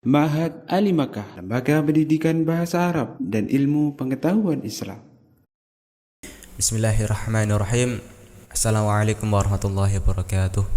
Ma'had Ali Makkah, Lembaga Pendidikan Bahasa Arab dan Ilmu Pengetahuan Islam. Bismillahirrahmanirrahim. Assalamualaikum warahmatullahi wabarakatuh.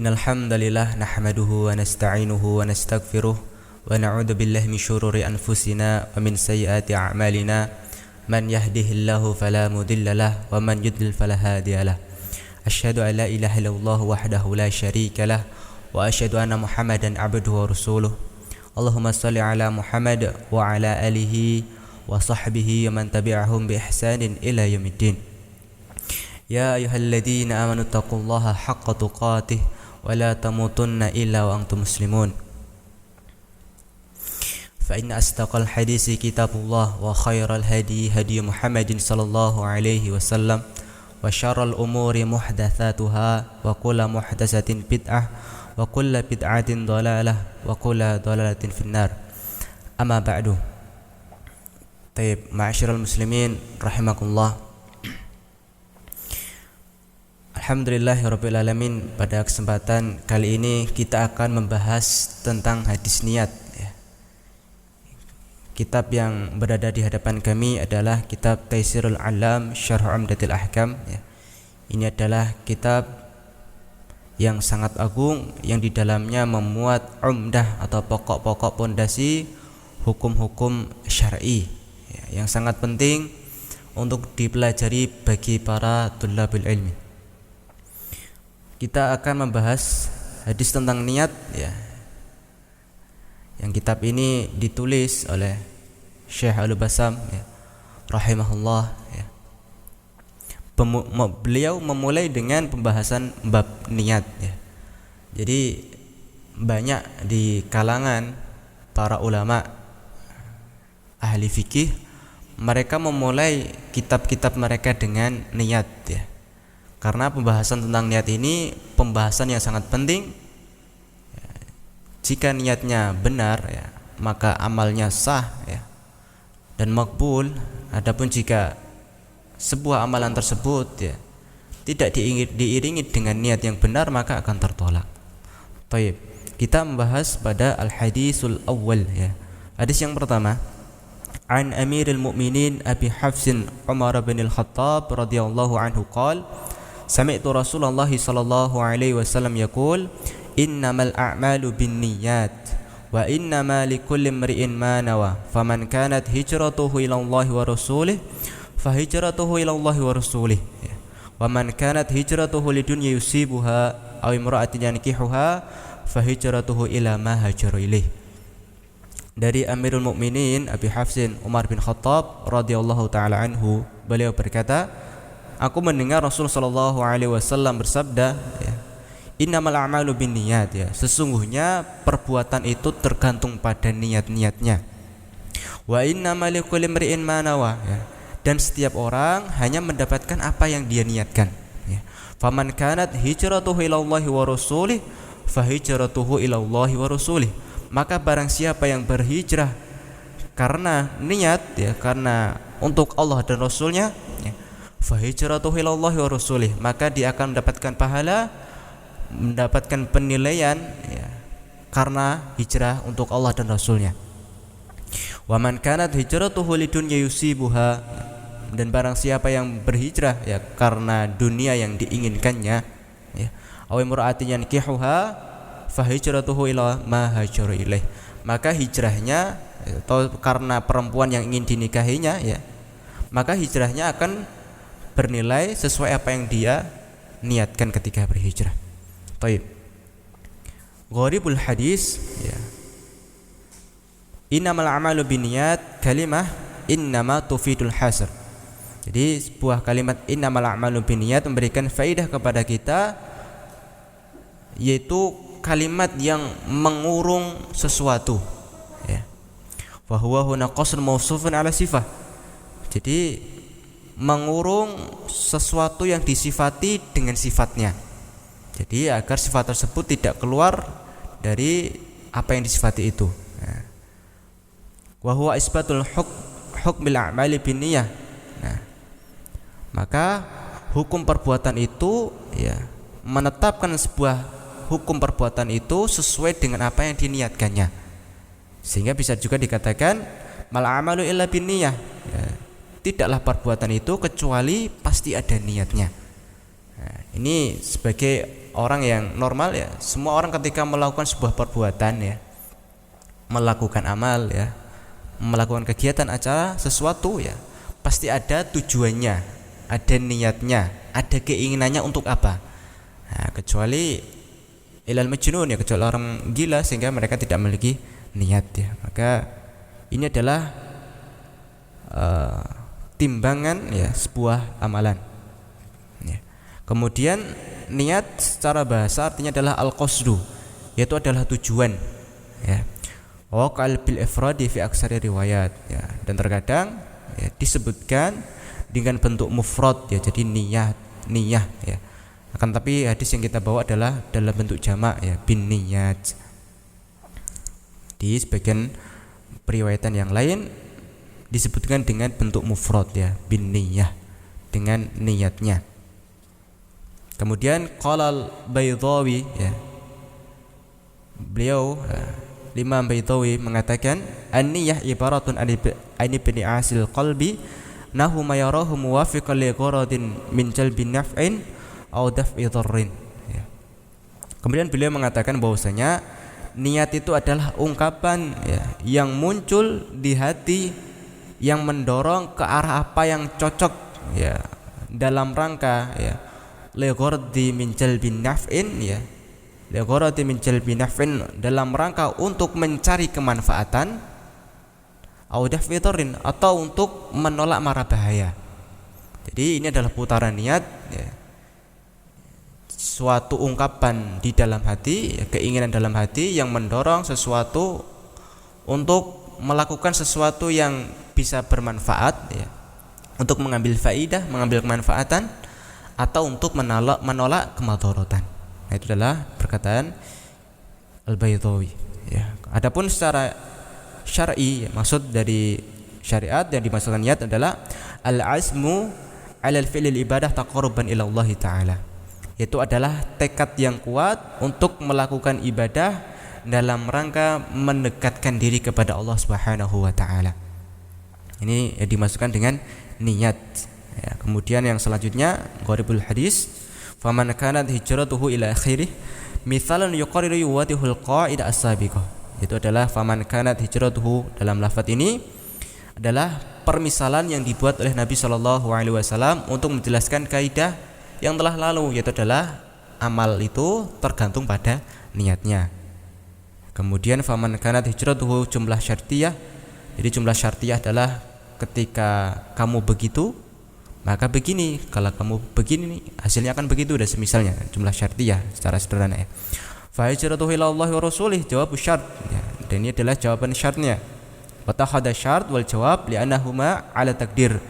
Innal hamdalillah nahmaduhu wa nasta'inuhu wa nastaghfiruh wa na'udzu billahi min syururi anfusina wa min sayyiati a'malina. Man yahdihillahu fala mudhillalah wa man yudlil fala hadiyalah. Asyhadu an la ilaha illallah wahdahu la syarikalah wa asyhadu anna Muhammadan abduhu wa rasuluh. Allahumma shalli ala Muhammad wa ala alihi wa sahbihi wa man tabi'ahum bi ihsanin ila yaumiddin. Ya ayyuhalladzina amanu taqullaha haqqa tuqatih wa la tamutunna illa wa antum muslimun. Fa inna asdaqal hadisi kitabullah wa khairal hadi hadi Muhammadin sallallahu alaihi wasallam wa syarral umuri muhdatsatuha wa kullu muhdatsatin bid'ah wa kullu bid'atin dhalalah wa kullu dhalalatin finnar. Amma ba'du. Taib, ma'asyiral muslimin rahimakumullah. Alhamdulillahirabbil alamin. Pada kesempatan kali ini kita akan membahas tentang hadis niat ya. Kitab yang berada di hadapan kami adalah kitab Taisirul Alam Syarh Umdatil Ahkam ya. Ini adalah kitab yang sangat agung yang di dalamnya memuat umdah atau pokok-pokok pondasi hukum-hukum syar'i ya, yang sangat penting untuk dipelajari bagi para thulabul ilmi. Kita akan membahas hadis tentang niat ya. Yang kitab ini ditulis oleh Syekh Al-Basam ya, rahimahullah ya. Beliau memulai dengan pembahasan bab niat ya. Jadi banyak di kalangan para ulama ahli fikih mereka memulai kitab-kitab mereka dengan niat ya. Karena pembahasan tentang niat ini pembahasan yang sangat penting ya. Jika niatnya benar ya, maka amalnya sah ya, dan makbul. Adapun jika sebuah amalan tersebut ya tidak diiringi dengan niat yang benar, maka akan tertolak. Baik, kita membahas pada al-hadisul awwal ya. Hadis yang pertama, an Amiril Mu'minin Abi Hafsin Umar bin Al-Khattab radhiyallahu anhu qala sami'tu Rasulullah sallallahu alaihi wasallam yaqul innamal a'malu binniyat wa innama likulli imri'in ma nawa faman kanat hijratuhu ila Allah wa rasulih fahijratuhu ila Allah wa rasulih wa man kanat hijratuhu lidunya yusibuha aw imra'atin yankihuha fahijratuhu ila ma hajara ilaih. Dari Amirul Mukminin Abi Hafsin Umar bin Khattab radhiyallahu taala anhu, beliau berkata, aku mendengar Rasul sallallahu alaihi wasallam bersabda ya, innamal a'malu binniyat ya, sesungguhnya perbuatan itu tergantung pada niat-niatnya. Wa innamal likulli imri'in ma nawa ya, dan setiap orang hanya mendapatkan apa yang dia niatkan ya. Faman kanat hijratuhu ila Allah wa rasulih fahijratuhu ila Allah wa rasulih, maka barang siapa yang berhijrah karena niat ya, karena untuk Allah dan Rasulnya ya, fahijratuhu ila Allah wa rasulih, maka dia akan mendapatkan pahala, mendapatkan penilaian ya, karena hijrah untuk Allah dan Rasulnya. Wa man kanat hijratuhu lidunya yusibuha, dan barang siapa yang berhijrah ya karena dunia yang diinginkannya ya, aw imra'atin yankihuha fahijratuhu ila ma hajara ilaih, maka hijrahnya atau karena perempuan yang ingin dinikahinya ya, maka hijrahnya akan bernilai sesuai apa yang dia niatkan ketika berhijrah. Baik. Gharibul hadis ya. Innamal a'malu binniyat, kalimah innama tufidul hasr. Jadi sebuah kalimat innamal a'malu binniyat memberikan faedah kepada kita, yaitu kalimat yang mengurung sesuatu ya. Wa huwa huna qasr mausufun ala sifah. Jadi mengurung sesuatu yang disifati dengan sifatnya. Jadi agar sifat tersebut tidak keluar dari apa yang disifati itu. Wa huwa isbatul hukmil a'mali binniyah. Nah, maka hukum perbuatan itu ya menetapkan sebuah hukum perbuatan itu sesuai dengan apa yang diniatkannya. Sehingga bisa juga dikatakan mal amalu illa binniyah. Ya, tidaklah perbuatan itu kecuali pasti ada niatnya. Nah, ini sebagai orang yang normal ya, semua orang ketika melakukan sebuah perbuatan ya, melakukan amal ya, melakukan kegiatan acara sesuatu ya, pasti ada tujuannya, ada niatnya, ada keinginannya untuk apa. Nah, kecuali ilal majnun ya, kecuali orang gila sehingga mereka tidak memiliki niat ya. Maka ini adalah timbangan ya sebuah amalan ya. Kemudian niat secara bahasa artinya adalah al-qasdu, yaitu adalah tujuan ya. Wa qal bil ifradi fi aksari riwayat ya. Dan terkadang ya, disebutkan dengan bentuk mufrad ya, jadi niyah ya. Akan tapi hadis yang kita bawa adalah dalam bentuk jamak ya, bin niyat. Di sebagian periwayatan yang lain disebutkan dengan bentuk mufrad ya, bin niyah, dengan niatnya. Kemudian qala al-Baydhawi ya, beliau Imam Baydhawi mengatakan an-niyah ibaratun an ibni asil qalbi nahu ma yarahu muwafiqan li gharadin min jalbi naf'in aw daf'i dharrin ya. Kemudian beliau mengatakan bahwasanya niat itu adalah ungkapan ya, yang muncul di hati yang mendorong ke arah apa yang cocok ya, dalam rangka ya legordi min jalbi naf'in ya, legordi min jalbi naf'in, dalam rangka untuk mencari kemanfaatan, au daf'i dharrin, atau untuk menolak mara bahaya. Jadi ini adalah putaran niat ya, suatu ungkapan di dalam hati ya, keinginan dalam hati yang mendorong sesuatu untuk melakukan sesuatu yang bisa bermanfaat ya, untuk mengambil faidah, mengambil kemanfaatan, atau untuk menolak kemadharatan. Nah, itu adalah perkataan Al-Baydhawi ya. Adapun secara syar'i ya, maksud dari syariat yang dimaksudkan niat adalah al-azmu 'ala al-fi'lil ibadah taqarruban ila Allah taala. Itu adalah tekad yang kuat untuk melakukan ibadah dalam rangka mendekatkan diri kepada Allah Subhanahu wa taala. Ini ya, dimasukkan dengan niat ya. Kemudian yang selanjutnya gharibul hadis, faman kanat hijratuhu ila akhirih mithalan yuqarriru yuwadihul qaidah as-sabiqah. Itu adalah faman kanat hijratuhu, dalam lafaz ini adalah permisalan yang dibuat oleh Nabi sallallahu alaihi wasallam untuk menjelaskan kaidah yang telah lalu, yaitu adalah amal itu tergantung pada niatnya. Kemudian faman kanat hijratuhu jumlah syartiyah. Jadi jumlah syartiyah adalah ketika kamu begitu maka begini, kalau kamu begini hasilnya akan begitu, dan semisalnya jumlah syartiyah secara sederhana ya. Fa hijratuhu ila Allah wa rasulih jawab syart ya. Dan ini adalah jawaban syartnya. Wa tahada syart wal jawab li'annahuma ala takdir.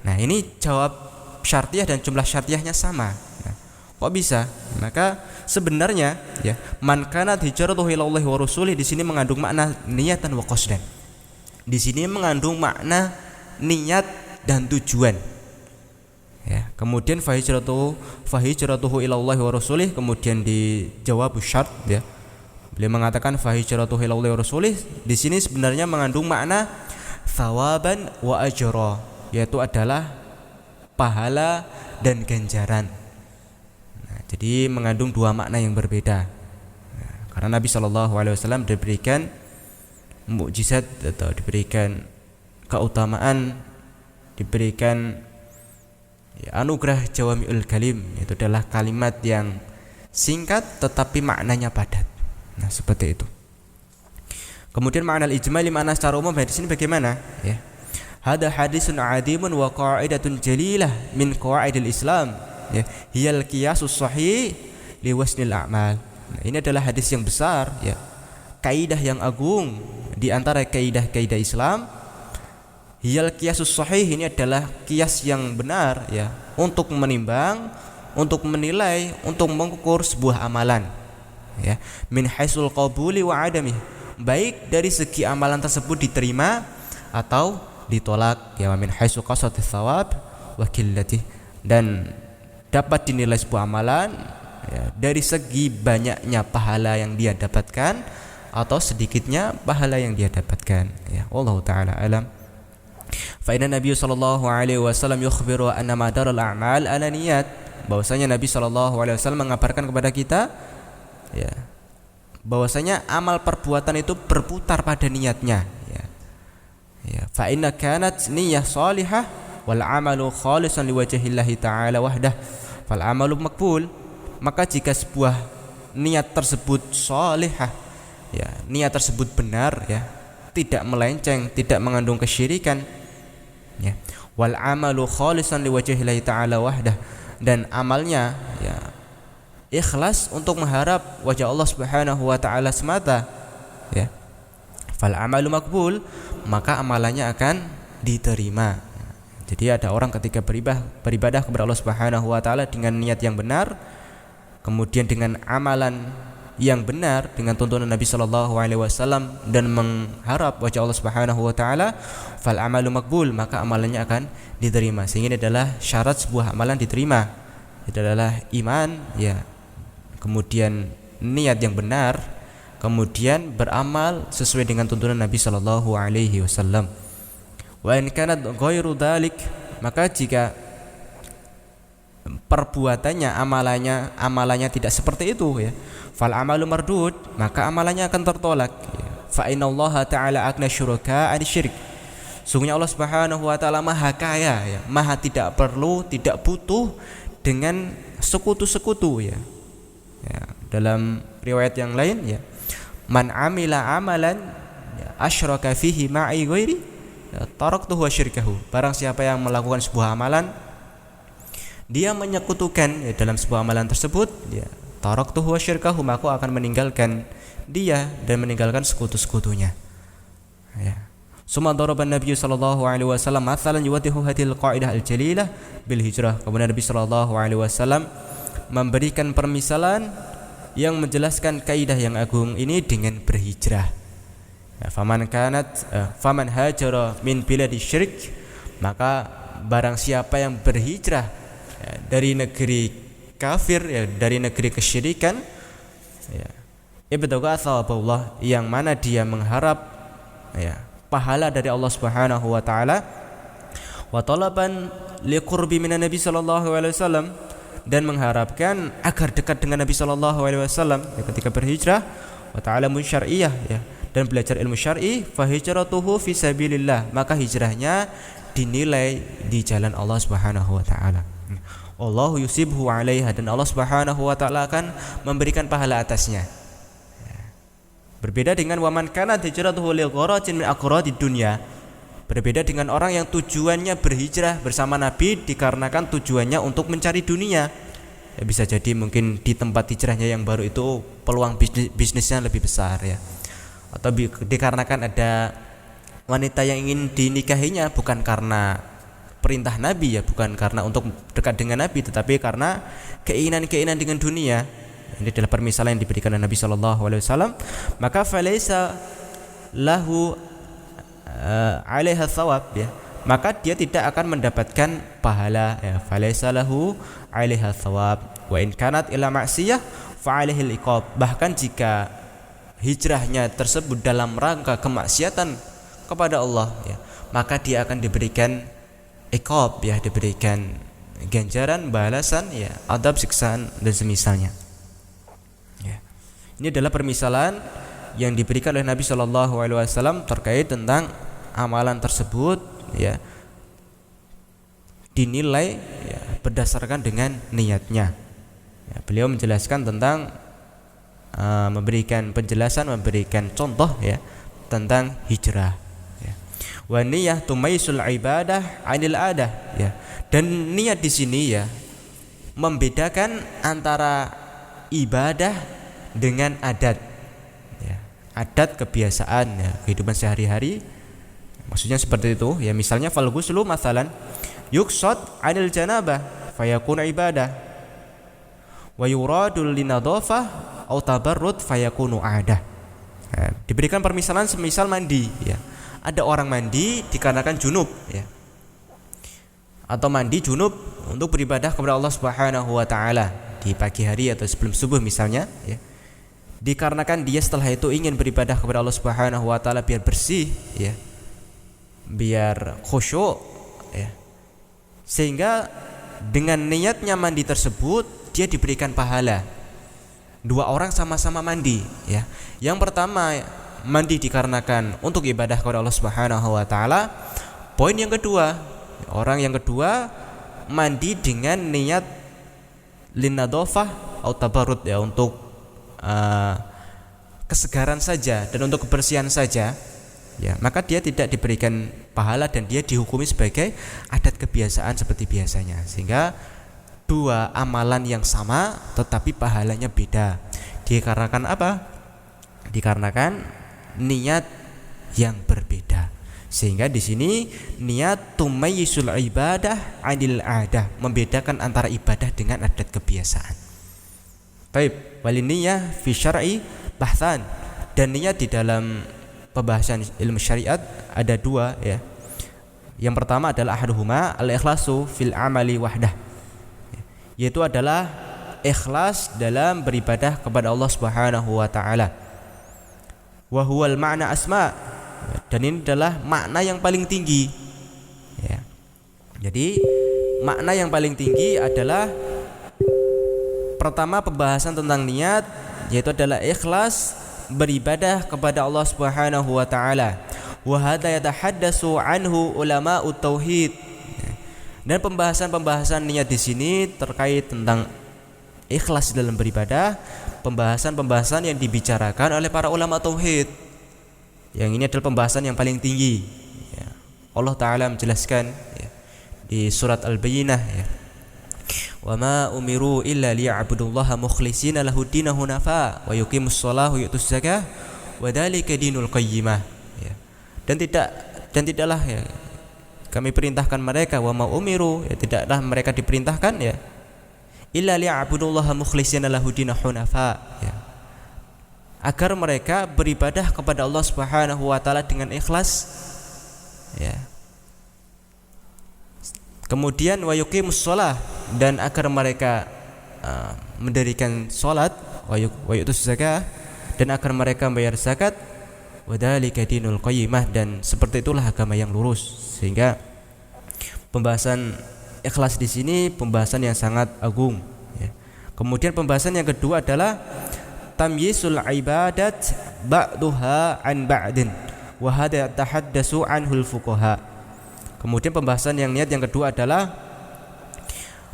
Nah, ini jawab syartiyah dan jumlah syartiyahnya sama. Nah, kok bisa? Maka sebenarnya ya, man kanat hijratuhu ila Allah wa rasulih di sini mengandung makna niyatan wa qasdan. Di sini mengandung makna niat dan tujuan. Ya, kemudian fa hijratuhu ila Allah wa rasulih, kemudian dijawab syart ya. Beliau mengatakan fa hijratuhu ila Allah wa rasulih di sini sebenarnya mengandung makna thawaban wa ajra, yaitu adalah pahala dan ganjaran. Nah, jadi mengandung dua makna yang berbeda. Nah, karena Nabi SAW diberikan mukjizat atau diberikan keutamaan, diberikan ya, anugerah jawami'ul kalim, itu adalah kalimat yang singkat tetapi maknanya padat. Nah, seperti itu. Kemudian makna al-ijmali, makna secara umum di sini bagaimana ya? Hada hadisun adimun wa qa'idatun jalilah min qawaidil Islam ya, hiyal qiyasus sahih li wasnil a'mal. Nah, ini adalah hadis yang besar ya, kaidah yang agung di antara kaidah-kaidah Islam. Hiyal qiyasus sahih, ini adalah qiyas yang benar ya, untuk menimbang, untuk menilai, untuk mengukur sebuah amalan ya, min haisul qabuli wa adami, baik dari segi amalan tersebut diterima atau ditolak ya, min haisu qasati thawab wa qillati, dan dapat dinilai sebuah amalan ya, dari segi banyaknya pahala yang dia dapatkan atau sedikitnya pahala yang dia dapatkan. Ya, wallahu taala alam. Fa inna Nabi sallallahu alaihi wasallam yukhbiru anna madarul a'mal ala niyat. Bahwasanya Nabi sallallahu alaihi wasallam mengabarkan kepada kita ya, bahwasanya amal perbuatan itu berputar pada niatnya ya. Ya, fa inna kanat niyyah salihah wal amalu khalisan liwajhillahi ta'ala wahdah fal amalu maqbul. Maka jika sebuah niat tersebut salihah ya, niat tersebut benar ya, tidak melenceng, tidak mengandung kesyirikan ya, wal amalu khalisan liwajhillahi ta'ala wahdah, dan amalnya ya ikhlas untuk mengharap wajah Allah Subhanahu wa taala semata ya, fal amalu maqbul, maka amalannya akan diterima. Jadi ada orang ketika beribadah kepada Allah Subhanahu wa taala dengan niat yang benar, kemudian dengan amalan yang benar dengan tuntunan Nabi sallallahu alaihi wasallam dan mengharap wajah Allah Subhanahu wa taala, fal amalu maqbul, maka amalannya akan diterima. Sehingga ini adalah syarat sebuah amalan diterima. Itu adalah iman ya, kemudian niat yang benar, kemudian beramal sesuai dengan tuntunan Nabi sallallahu alaihi wasallam. Wa in kanat ghairu dzalik, maka jika perbuatannya amalannya tidak seperti itu ya, fal amalu mardud, maka amalannya akan tertolak ya. Fa innallaha ta'ala aghna syuraka 'an syirik. Sungguhnya Allah Subhanahu wa taala maha kaya ya, maha tidak perlu, tidak butuh dengan sekutu-sekutu ya. Ya, dalam riwayat yang lain ya, man amila amalan ya, asyraka fihi ma'i ghairi ya, taraktuhu wa syirkahu. Barang siapa yang melakukan sebuah amalan, dia menyekutukan ya, dalam sebuah amalan tersebut ya, taraktuhu wa syirkahu, maka akan meninggalkan dia dan meninggalkan sekutu-sekutunya ya. Summa daraba Nabi sallallahu alaihi wasallam mathalan yuwaddihu hadhil qaidah al-jalilah bil hijrah. Kemudian Nabi sallallahu alaihi wasallam memberikan permisalan yang menjelaskan kaidah yang agung ini dengan berhijrah. Ya, faman hajara min biladi syirik, maka barang siapa yang berhijrah ya, dari negeri kafir ya, dari negeri kesyirikan ya, ibtagha thawaballah, yang mana dia mengharap ya, pahala dari Allah Subhanahu wa taala, wa talaban liqurbi minan Nabi sallallahu alaihi wasallam, dan mengharapkan agar dekat dengan Nabi sallallahu alaihi wasallam ya, ketika berhijrah, wa ta'alamun syar'iyyah ya, dan belajar ilmu syar'i, fa hijratuhu fi sabilillah, maka hijrahnya dinilai di jalan Allah Subhanahu wa taala. Allahu yusibhu 'alaiha, dan Allah Subhanahu wa taala akan memberikan pahala atasnya. Berbeda dengan waman kana hijratuhu li gharadin min aqradid dunya. Berbeda dengan orang yang tujuannya berhijrah bersama Nabi dikarenakan tujuannya untuk mencari dunia. Ya, bisa jadi mungkin di tempat hijrahnya yang baru itu peluang bisnisnya lebih besar ya. Atau dikarenakan ada wanita yang ingin dinikahinya bukan karena perintah Nabi ya, bukan karena untuk dekat dengan Nabi, tetapi karena keinginan-keinginan dengan dunia. Ini adalah permisalan yang diberikan oleh Nabi sallallahu alaihi wasallam, maka falaisa lahu 'alaiha thawab ya, maka dia tidak akan mendapatkan pahala ya, falaisa lahu 'alaiha thawab. Wa in kanat ila ma'siyah fa 'alaihi al-iqab, bahkan jika hijrahnya tersebut dalam rangka kemaksiatan kepada Allah ya, maka dia akan diberikan iqab ya, diberikan ganjaran, balasan ya, adab, siksaan dan semisalnya. Ini adalah permisalan yang diberikan oleh Nabi sallallahu alaihi wasallam terkait tentang amalan tersebut ya, dinilai ya, berdasarkan dengan niatnya. Ya, beliau menjelaskan tentang memberikan penjelasan, memberikan contoh ya tentang hijrah. Ya. Wa niyyah tumaisul ibadah 'anil adah ya. Dan niat di sini ya membedakan antara ibadah dengan adat ya, adat kebiasaan ya, kehidupan sehari-hari, maksudnya seperti itu ya. Misalnya fal ghuslu mathalan yuqsad 'anil janabah fayakunu ibadah, wa yuradul linadhafah aw tabarrud fayakunu adah ya. Diberikan permisalan semisal mandi ya, ada orang mandi dikarenakan junub ya, atau mandi junub untuk beribadah kepada Allah Subhanahu wa taala di pagi hari atau sebelum subuh misalnya, ya. Dikarenakan dia setelah itu ingin beribadah kepada Allah Subhanahu wa taala biar bersih, ya. Biar khusyuk, ya. Sehingga dengan niatnya mandi tersebut dia diberikan pahala. Dua orang sama-sama mandi, ya. Yang pertama mandi dikarenakan untuk ibadah kepada Allah Subhanahu wa taala. Poin yang kedua, orang yang kedua mandi dengan niat linnadhafah atau tabarrud, ya, untuk kesegaran saja dan untuk kebersihan saja, ya, maka dia tidak diberikan pahala dan dia dihukumi sebagai adat kebiasaan seperti biasanya. Sehingga dua amalan yang sama tetapi pahalanya beda. Dikarenakan apa? Dikarenakan niat yang berbeda. Sehingga di sini niat tumayyisul ibadah 'anil 'adah, membedakan antara ibadah dengan adat kebiasaan. Baik, waliniyah fi syar'i bahthan, dan niat di dalam pembahasan ilmu syariat ada dua, ya. Yang pertama adalah ahaduhuma al-ikhlasu fil amali wahdah, yaitu adalah ikhlas dalam beribadah kepada Allah Subhanahu wa taala. Wa huwal ma'na asma, dan ini adalah makna yang paling tinggi, ya. Jadi makna yang paling tinggi adalah pertama pembahasan tentang niat, yaitu adalah ikhlas beribadah kepada Allah Subhanahu wa taala. Wa hadza yatahaddatsu anhu ulama'ut tauhid. Dan pembahasan niat di sini terkait tentang ikhlas dalam beribadah, pembahasan yang dibicarakan oleh para ulama tauhid. Yang ini adalah pembahasan yang paling tinggi, ya. Allah taala menjelaskan, ya, di surat Al-Bayyinah, ya. Wa ma umiru illa liya'budullaha mukhlishina lahud-din hunafa wa yuqimus shalah wa yu'tuz zakah wa dzalika dinul qayyimah, ya. Dan tidaklah, ya, kami perintahkan mereka, wa ma umiru, ya, tidaklah mereka diperintahkan, ya, illa liya'budullaha mukhlishina lahud-din hunafa, ya, agar mereka beribadah kepada Allah Subhanahu wa taala dengan ikhlas, ya. Kemudian wa yuqimus shalah, dan agar mereka mendirikan salat, wa yu'tuz zakah, dan agar mereka membayar zakat, wa dzalika dinul qayyimah, dan seperti itulah agama yang lurus. Sehingga pembahasan ikhlas di sini pembahasan yang sangat agung, ya. Kemudian pembahasan yang kedua adalah tamyisul ibadat ba'duha an ba'din wa hadza tahaddatsu anhul fuqaha. Kemudian pembahasan yang niat yang kedua adalah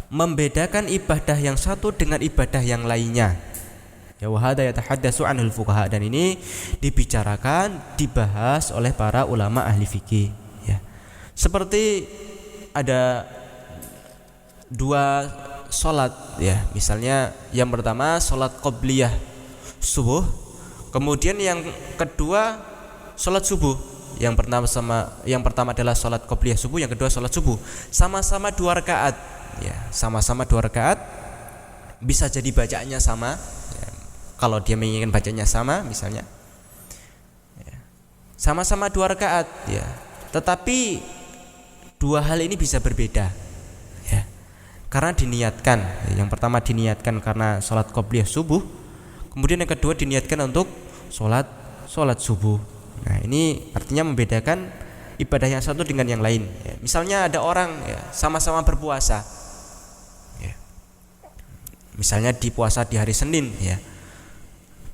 membedakan ibadah yang satu dengan ibadah yang lainnya, ya, wa hadza yatahaddatsu anhul fuqaha, dan ini dibicarakan, dibahas oleh para ulama ahli fikih, ya. Seperti ada dua salat, ya. Misalnya yang pertama salat qobliyah subuh, kemudian yang kedua salat subuh. Yang pertama adalah salat qobliyah subuh, yang kedua salat subuh. Sama-sama 2 rakaat, ya. Sama-sama 2 rakaat. Bisa jadi bacaannya sama, ya. Kalau dia menginginkan bacanya sama misalnya, ya. Sama-sama 2 rakaat, ya. Tetapi dua hal ini bisa berbeda, ya. Karena diniatkan, yang pertama diniatkan karena salat qobliyah subuh, kemudian yang kedua diniatkan untuk salat subuh. Nah, ini artinya membedakan ibadah yang satu dengan yang lain, ya. Misalnya ada orang, ya, sama-sama berpuasa, ya. Misalnya di puasa di hari Senin, ya.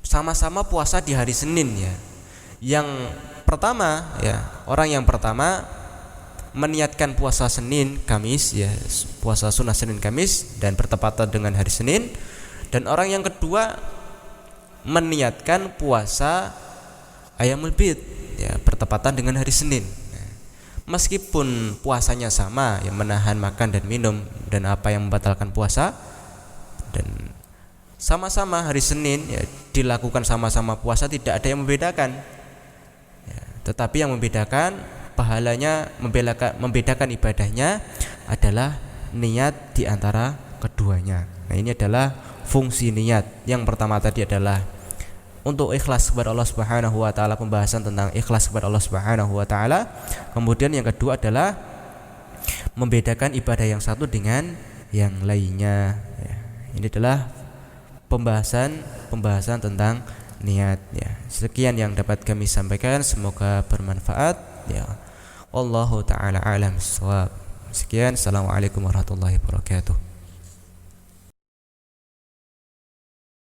Sama-sama puasa di hari Senin, ya. Yang pertama, ya, orang yang pertama meniatkan puasa Senin Kamis, ya, puasa sunnah Senin Kamis dan bertepatan dengan hari Senin. Dan orang yang kedua meniatkan puasa Ayyamul Bid, ya, bertepatan dengan hari Senin. Meskipun puasanya sama, ya, menahan makan dan minum dan apa yang membatalkan puasa, dan sama-sama hari Senin, ya, dilakukan sama-sama puasa, tidak ada yang membedakan, ya. Tetapi yang membedakan pahalanya, membedakan ibadahnya adalah niat di antara keduanya. Nah, ini adalah fungsi niat. Yang pertama tadi adalah untuk ikhlas kepada Allah Subhanahu wa taala, pembahasan tentang ikhlas kepada Allah Subhanahu wa taala. Kemudian yang kedua adalah membedakan ibadah yang satu dengan yang lainnya, ya. Ini adalah pembahasan tentang niat ya. Sekian yang dapat kami sampaikan, semoga bermanfaat ya. Wallahu taala alam bissawab. Sekian, assalamualaikum warahmatullahi wabarakatuh.